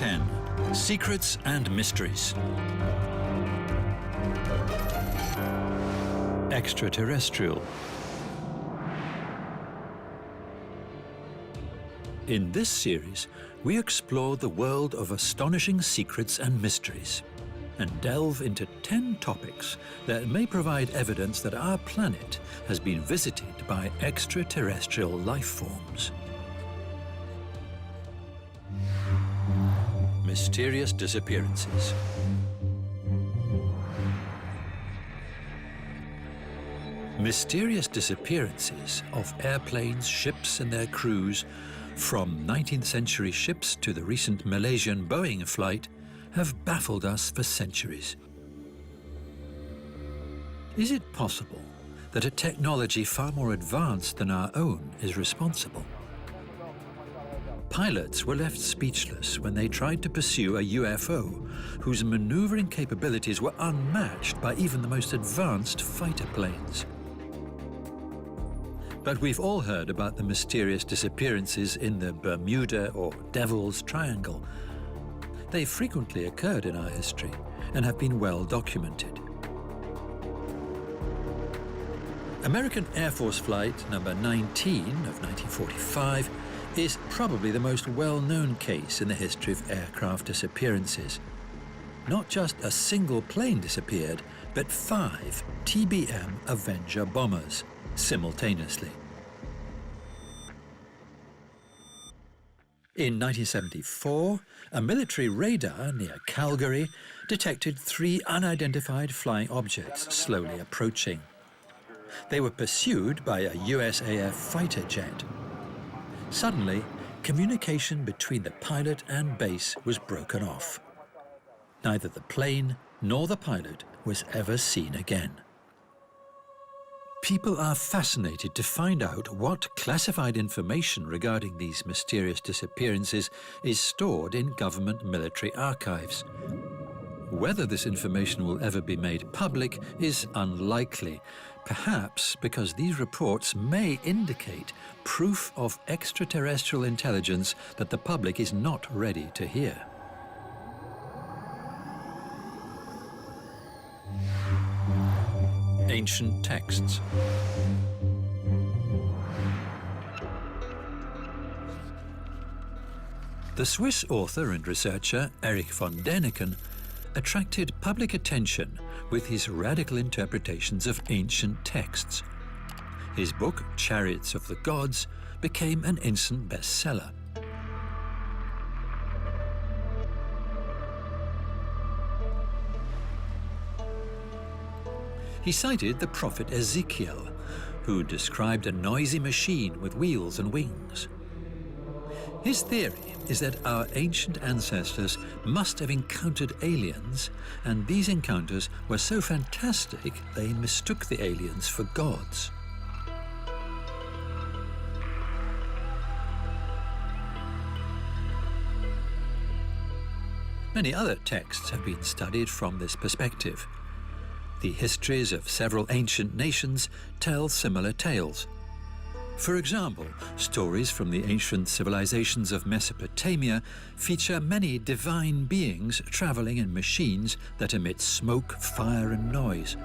10. Secrets and Mysteries. Extraterrestrial. In this series, we explore the world of astonishing secrets and mysteries, and delve into 10 topics that may provide evidence that our planet has been visited by extraterrestrial life forms. Mysterious disappearances. Mysterious disappearances of airplanes, ships and their crews, from 19th century ships to the recent Malaysian Boeing flight, have baffled us for centuries. Is it possible that a technology far more advanced than our own is responsible? Pilots were left speechless when they tried to pursue a UFO whose maneuvering capabilities were unmatched by even the most advanced fighter planes. But we've all heard about the mysterious disappearances in the Bermuda or Devil's Triangle. They frequently occurred in our history and have been well documented. American Air Force Flight number 19 of 1945 is probably the most well-known case in the history of aircraft disappearances. Not just a single plane disappeared, but 5 TBM Avenger bombers simultaneously. In 1974, a military radar near Calgary detected 3 unidentified flying objects slowly approaching. They were pursued by a USAF fighter jet. Suddenly, communication between the pilot and base was broken off. Neither the plane nor the pilot was ever seen again. People are fascinated to find out what classified information regarding these mysterious disappearances is stored in government military archives. Whether this information will ever be made public is unlikely, perhaps because these reports may indicate proof of extraterrestrial intelligence that the public is not ready to hear. Ancient texts. The Swiss author and researcher Erich von Däniken attracted public attention with his radical interpretations of ancient texts. His book, Chariots of the Gods, became an instant bestseller. He cited the prophet Ezekiel, who described a noisy machine with wheels and wings. His theory is that our ancient ancestors must have encountered aliens, and these encounters were so fantastic they mistook the aliens for gods. Many other texts have been studied from this perspective. The histories of several ancient nations tell similar tales. For example, stories from the ancient civilizations of Mesopotamia feature many divine beings traveling in machines that emit smoke, fire and noise.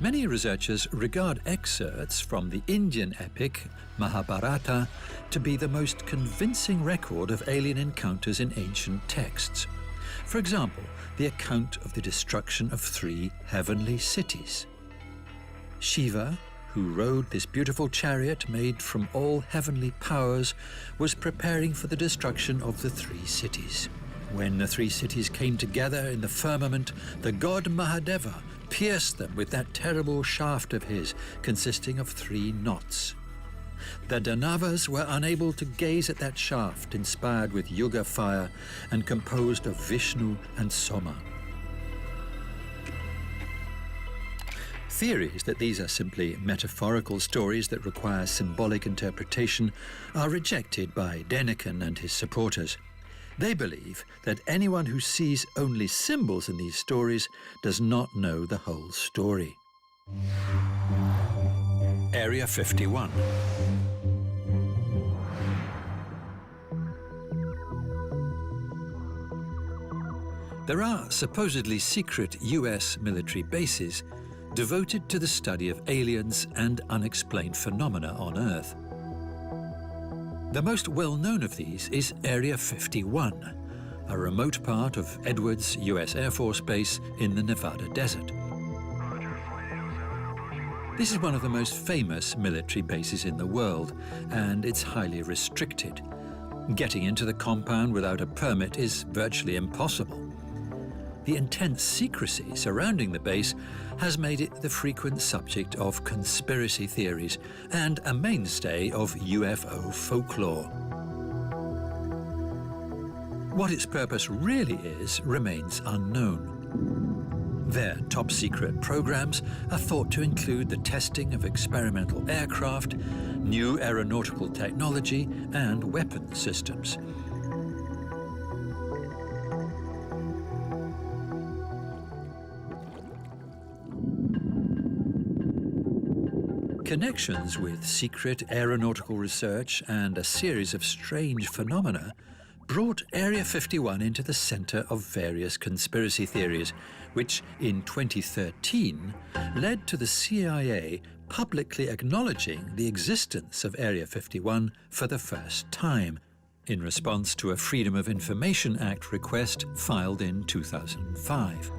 Many researchers regard excerpts from the Indian epic Mahabharata to be the most convincing record of alien encounters in ancient texts. For example, the account of the destruction of 3 heavenly cities. Shiva, who rode this beautiful chariot made from all heavenly powers, was preparing for the destruction of the 3 cities. When the 3 cities came together in the firmament, the god Mahadeva pierced them with that terrible shaft of his, consisting of 3 knots. The Danavas were unable to gaze at that shaft, inspired with Yuga fire and composed of Vishnu and Soma. Theories that these are simply metaphorical stories that require symbolic interpretation are rejected by Däniken and his supporters. They believe that anyone who sees only symbols in these stories does not know the whole story. Area 51. There are supposedly secret US military bases devoted to the study of aliens and unexplained phenomena on Earth. The most well-known of these is Area 51, a remote part of Edwards US Air Force Base in the Nevada desert. This is one of the most famous military bases in the world, and it's highly restricted. Getting into the compound without a permit is virtually impossible. The intense secrecy surrounding the base has made it the frequent subject of conspiracy theories and a mainstay of UFO folklore. What its purpose really is remains unknown. Their top-secret programs are thought to include the testing of experimental aircraft, new aeronautical technology, and weapon systems. Connections with secret aeronautical research and a series of strange phenomena brought Area 51 into the center of various conspiracy theories, which in 2013 led to the CIA publicly acknowledging the existence of Area 51 for the first time, in response to a Freedom of Information Act request filed in 2005.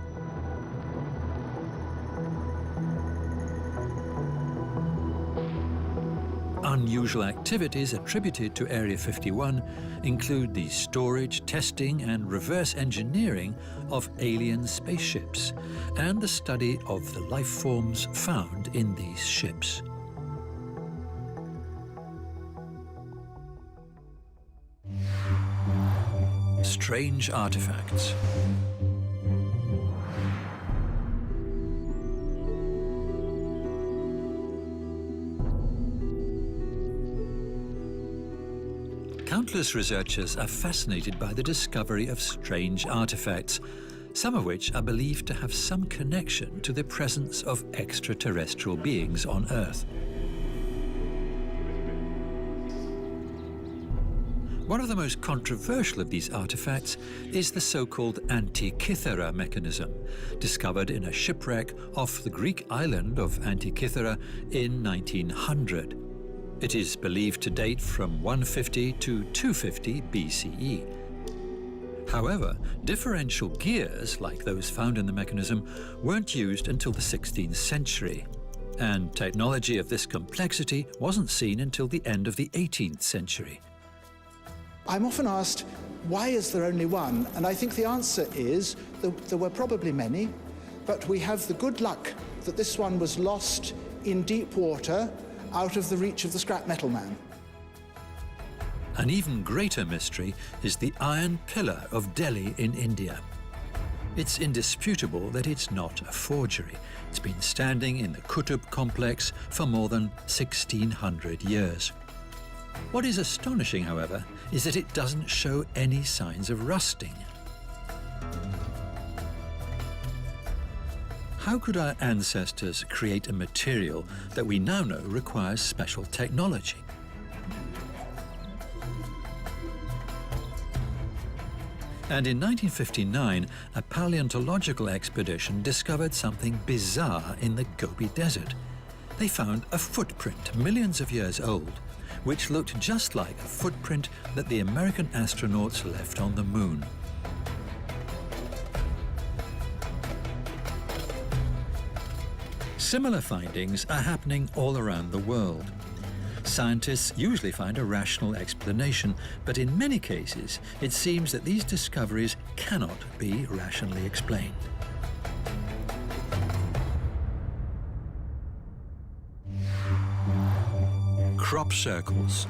Unusual activities attributed to Area 51 include the storage, testing, and reverse engineering of alien spaceships, and the study of the life forms found in these ships. Strange artifacts. Countless researchers are fascinated by the discovery of strange artifacts, some of which are believed to have some connection to the presence of extraterrestrial beings on Earth. One of the most controversial of these artifacts is the so-called Antikythera mechanism, discovered in a shipwreck off the Greek island of Antikythera in 1900. It is believed to date from 150 to 250 BCE. However, differential gears, like those found in the mechanism, weren't used until the 16th century, and technology of this complexity wasn't seen until the end of the 18th century. I'm often asked, why is there only one? And I think the answer is there were probably many, but we have the good luck that this one was lost in deep water, out of the reach of the scrap metal man. An even greater mystery is the Iron Pillar of Delhi in India. It's indisputable that it's not a forgery. It's been standing in the Qutb complex for more than 1,600 years. What is astonishing, however, is that it doesn't show any signs of rusting. How could our ancestors create a material that we now know requires special technology? And in 1959, a paleontological expedition discovered something bizarre in the Gobi Desert. They found a footprint millions of years old, which looked just like a footprint that the American astronauts left on the moon. Similar findings are happening all around the world. Scientists usually find a rational explanation, but in many cases, it seems that these discoveries cannot be rationally explained. Crop circles.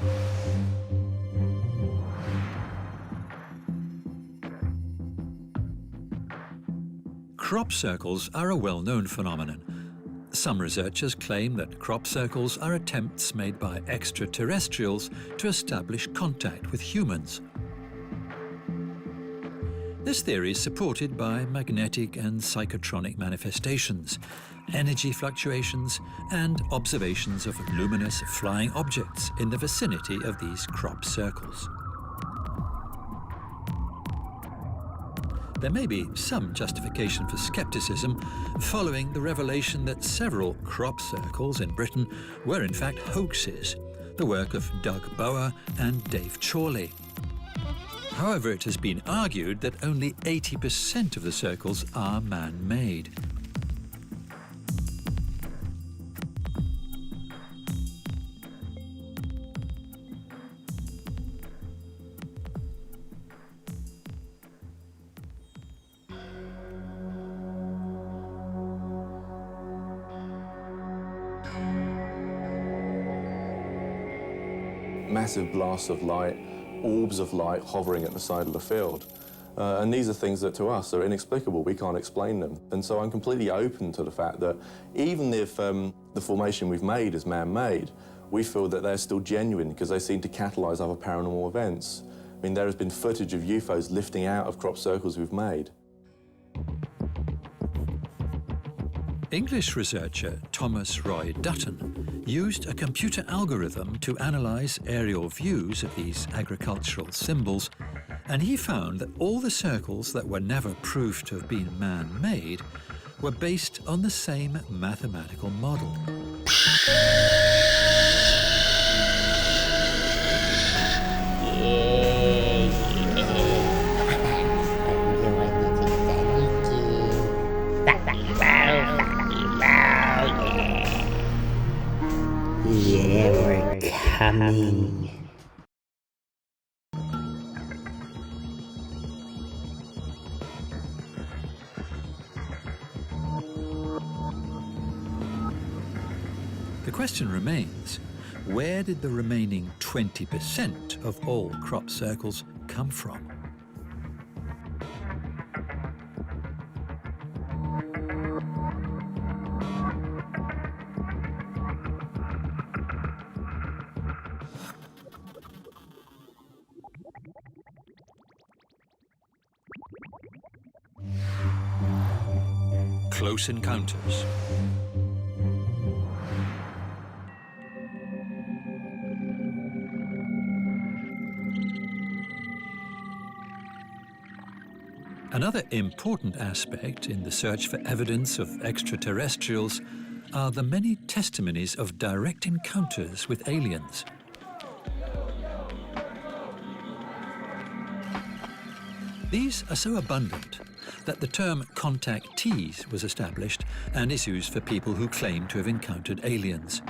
Crop circles are a well-known phenomenon. Some researchers claim that crop circles are attempts made by extraterrestrials to establish contact with humans. This theory is supported by magnetic and psychotronic manifestations, energy fluctuations, and observations of luminous flying objects in the vicinity of these crop circles. There may be some justification for scepticism following the revelation that several crop circles in Britain were in fact hoaxes, the work of Doug Bower and Dave Chorley. However, it has been argued that only 80% of the circles are man-made. Massive blasts of light, orbs of light hovering at the side of the field. And these are things that to us are inexplicable. We can't explain them. And so I'm completely open to the fact that even if the formation we've made is man-made, we feel that they're still genuine because they seem to catalyse other paranormal events. I mean, there has been footage of UFOs lifting out of crop circles we've made. English researcher Thomas Roy Dutton used a computer algorithm to analyse aerial views of these agricultural symbols, and he found that all the circles that were never proved to have been man-made were based on the same mathematical model. Yeah, we're coming. The question remains, where did the remaining 20% of all crop circles come from? Close Encounters. Another important aspect in the search for evidence of extraterrestrials are the many testimonies of direct encounters with aliens. These are so abundant that the term contactees was established and is used for people who claim to have encountered aliens.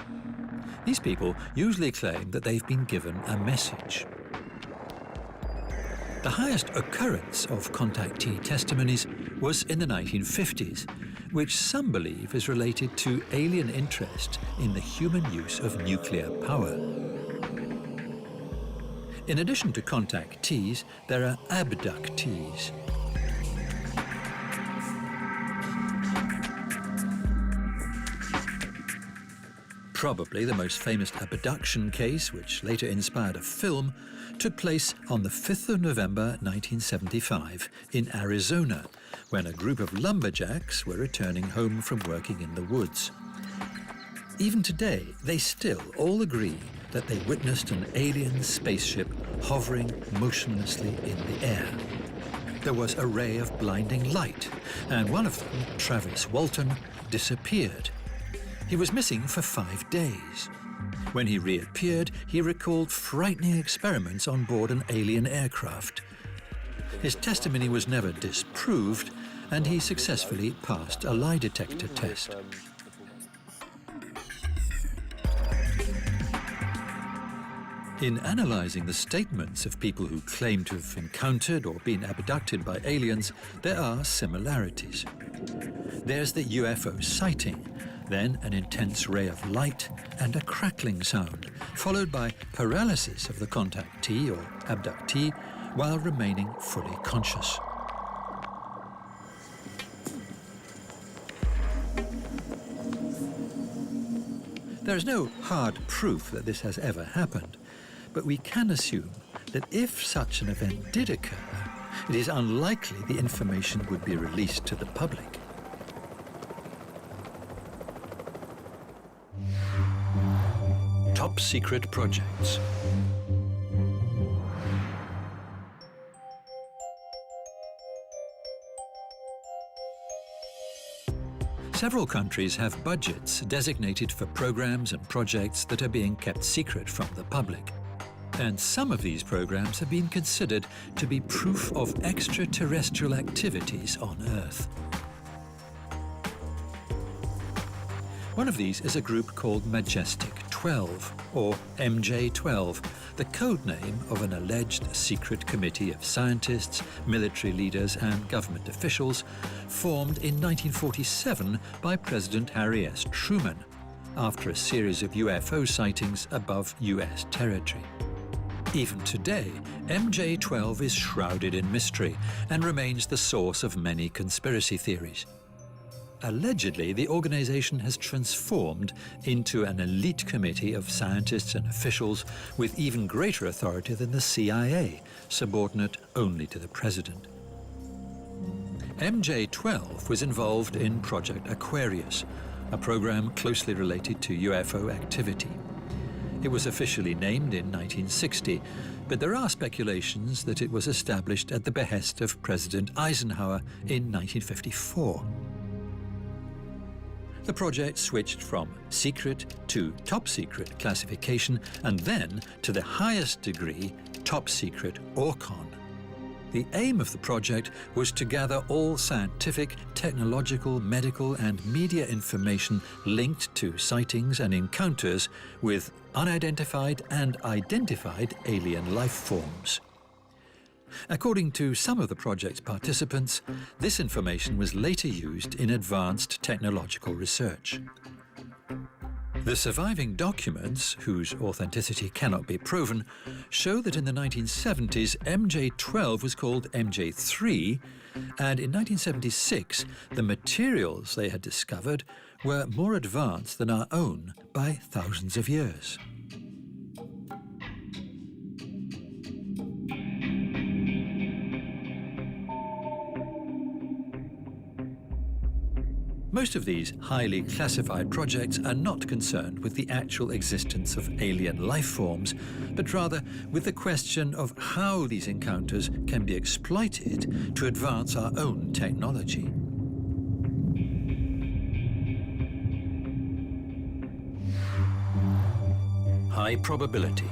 These people usually claim that they've been given a message. The highest occurrence of contactee testimonies was in the 1950s, which some believe is related to alien interest in the human use of nuclear power. In addition to contactees, there are abductees. Probably the most famous abduction case, which later inspired a film, took place on the 5th of November 1975 in Arizona, when a group of lumberjacks were returning home from working in the woods. Even today, they still all agree that they witnessed an alien spaceship hovering motionlessly in the air. There was a ray of blinding light, and one of them, Travis Walton, disappeared. He was missing for 5 days. When he reappeared, he recalled frightening experiments on board an alien aircraft. His testimony was never disproved, and he successfully passed a lie detector test. In analysing the statements of people who claim to have encountered or been abducted by aliens, there are similarities. There's the UFO sighting, then an intense ray of light and a crackling sound, followed by paralysis of the contactee or abductee while remaining fully conscious. There is no hard proof that this has ever happened, but we can assume that if such an event did occur, it is unlikely the information would be released to the public. Top secret projects. Several countries have budgets designated for programs and projects that are being kept secret from the public. And some of these programs have been considered to be proof of extraterrestrial activities on Earth. One of these is a group called Majestic 12, or MJ12, the code name of an alleged secret committee of scientists, military leaders and government officials formed in 1947 by President Harry S. Truman after a series of UFO sightings above US territory. Even today, MJ12 is shrouded in mystery and remains the source of many conspiracy theories. Allegedly, the organization has transformed into an elite committee of scientists and officials with even greater authority than the CIA, subordinate only to the president. MJ12 was involved in Project Aquarius, a program closely related to UFO activity. It was officially named in 1960, but there are speculations that it was established at the behest of President Eisenhower in 1954. The project switched from secret to top secret classification and then to the highest degree, top secret ORCON. The aim of the project was to gather all scientific, technological, medical and media information linked to sightings and encounters with unidentified and identified alien life forms. According to some of the project's participants, this information was later used in advanced technological research. The surviving documents, whose authenticity cannot be proven, show that in the 1970s MJ12 was called MJ3, and in 1976 the materials they had discovered were more advanced than our own by thousands of years. Most of these highly classified projects are not concerned with the actual existence of alien life forms, but rather with the question of how these encounters can be exploited to advance our own technology. High probability.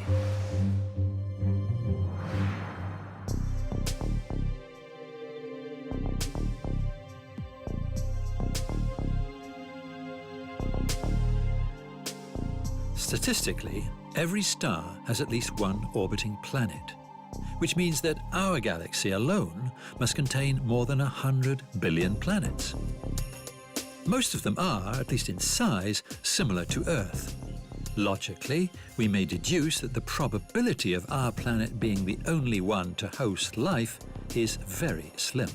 Statistically, every star has at least one orbiting planet, which means that our galaxy alone must contain more than 100 billion planets. Most of them are, at least in size, similar to Earth. Logically, we may deduce that the probability of our planet being the only one to host life is very slim.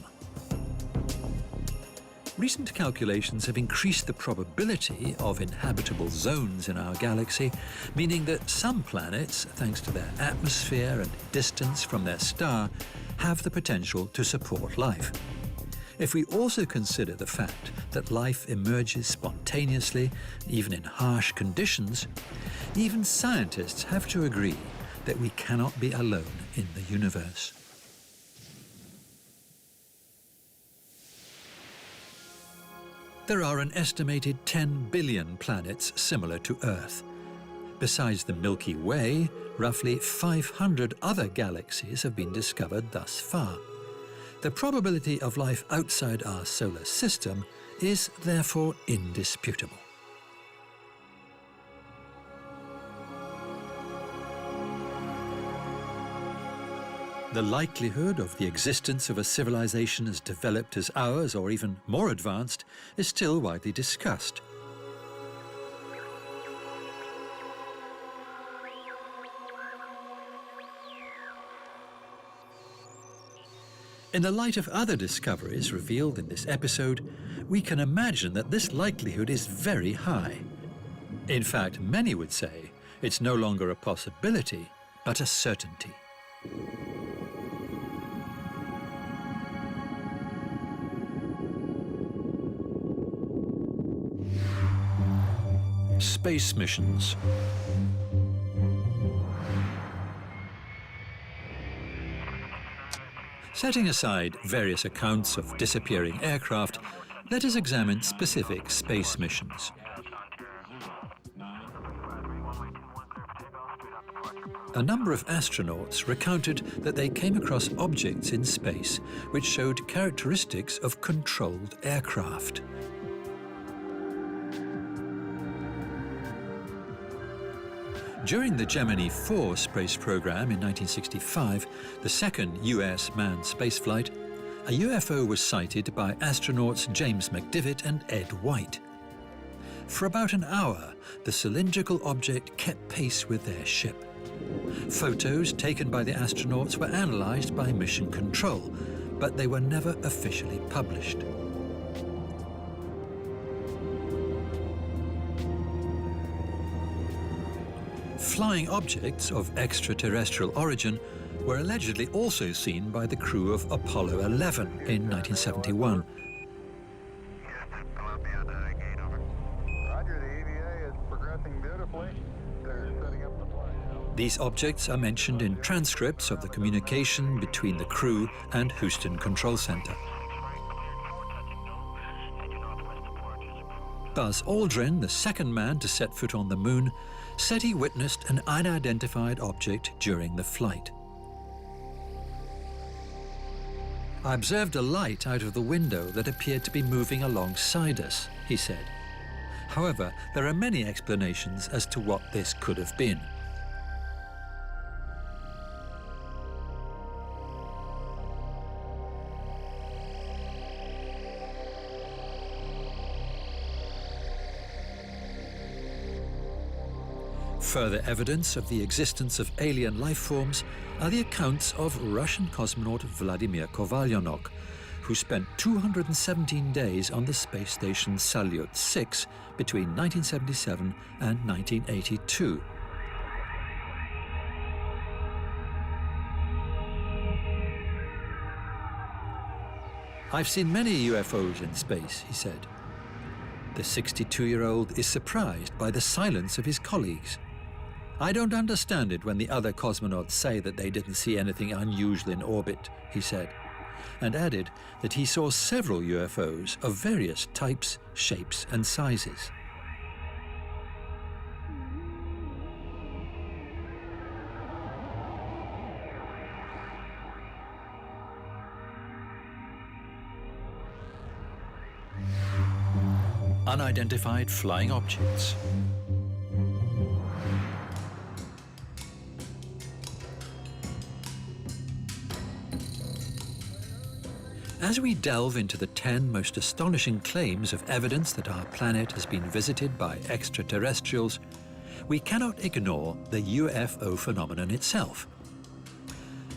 Recent calculations have increased the probability of inhabitable zones in our galaxy, meaning that some planets, thanks to their atmosphere and distance from their star, have the potential to support life. If we also consider the fact that life emerges spontaneously, even in harsh conditions, even scientists have to agree that we cannot be alone in the universe. There are an estimated 10 billion planets similar to Earth. Besides the Milky Way, roughly 500 other galaxies have been discovered thus far. The probability of life outside our solar system is therefore indisputable. The likelihood of the existence of a civilization as developed as ours, or even more advanced, is still widely discussed. In the light of other discoveries revealed in this episode, we can imagine that this likelihood is very high. In fact, many would say it's no longer a possibility, but a certainty. Space missions. Setting aside various accounts of disappearing aircraft, Let us examine specific space missions. A number of astronauts recounted that they came across objects in space which showed characteristics of controlled aircraft. During the Gemini 4 space program in 1965, the second US manned spaceflight, a UFO was sighted by astronauts James McDivitt and Ed White. For about an hour, the cylindrical object kept pace with their ship. Photos taken by the astronauts were analysed by Mission Control, but they were never officially published. Flying objects of extraterrestrial origin were allegedly also seen by the crew of Apollo 11 in 1971. These objects are mentioned in transcripts of the communication between the crew and Houston Control Center. Buzz Aldrin, the second man to set foot on the moon, said he witnessed an unidentified object during the flight. "I observed a light out of the window that appeared to be moving alongside us," he said. However, there are many explanations as to what this could have been. Further evidence of the existence of alien life forms are the accounts of Russian cosmonaut Vladimir Kovalyonok, who spent 217 days on the space station Salyut 6 between 1977 and 1982. "I've seen many UFOs in space," he said. The 62-year-old is surprised by the silence of his colleagues. "I don't understand it when the other cosmonauts say that they didn't see anything unusual in orbit," he said, and added that he saw several UFOs of various types, shapes and sizes. Unidentified flying objects. As we delve into the 10 most astonishing claims of evidence that our planet has been visited by extraterrestrials, we cannot ignore the UFO phenomenon itself.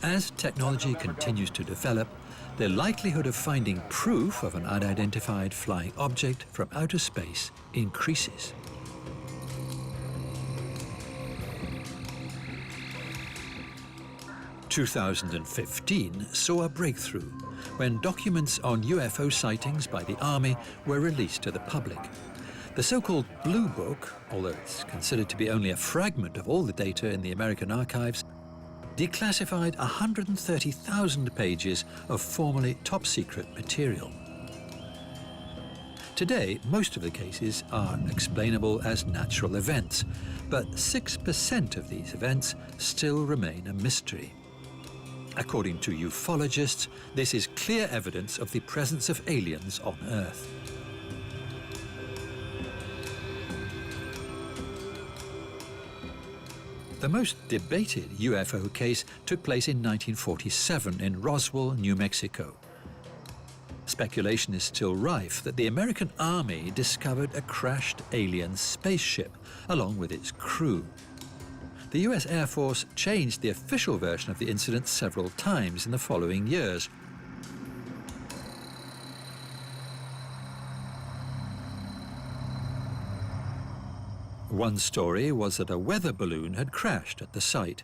As technology continues to develop, the likelihood of finding proof of an unidentified flying object from outer space increases. In 2015 saw a breakthrough when documents on UFO sightings by the Army were released to the public. The so-called Blue Book, although it's considered to be only a fragment of all the data in the American archives, declassified 130,000 pages of formerly top-secret material. Today, most of the cases are explainable as natural events, but 6% of these events still remain a mystery. According to ufologists, this is clear evidence of the presence of aliens on Earth. The most debated UFO case took place in 1947 in Roswell, New Mexico. Speculation is still rife that the American Army discovered a crashed alien spaceship along with its crew. The US Air Force changed the official version of the incident several times in the following years. One story was that a weather balloon had crashed at the site.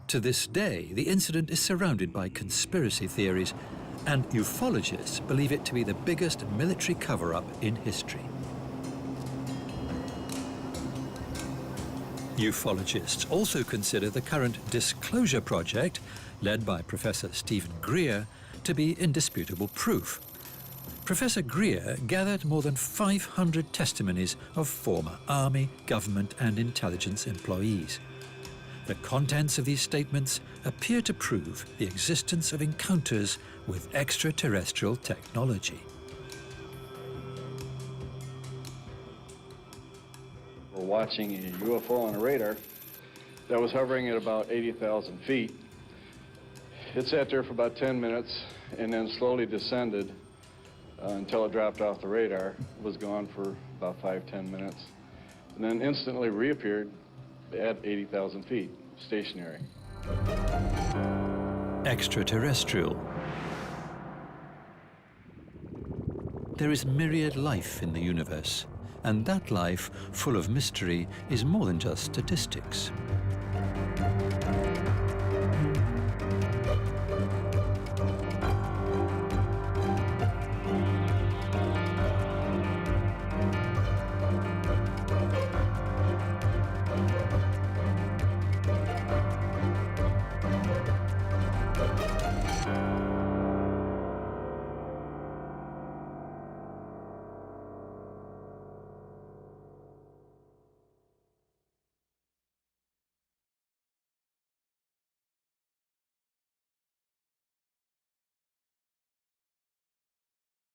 To this day, the incident is surrounded by conspiracy theories, and ufologists believe it to be the biggest military cover-up in history. Ufologists also consider the current Disclosure Project, led by Professor Stephen Greer, to be indisputable proof. Professor Greer gathered more than 500 testimonies of former army, government and intelligence employees. The contents of these statements appear to prove the existence of encounters with extraterrestrial technology. We're watching a UFO on a radar that was hovering at about 80,000 feet. It sat there for about 10 minutes and then slowly descended until it dropped off the radar. It was gone for about 5-10 minutes, and then instantly reappeared at 80,000 feet, stationary. Extraterrestrial. There is myriad life in the universe, and that life, full of mystery, is more than just statistics.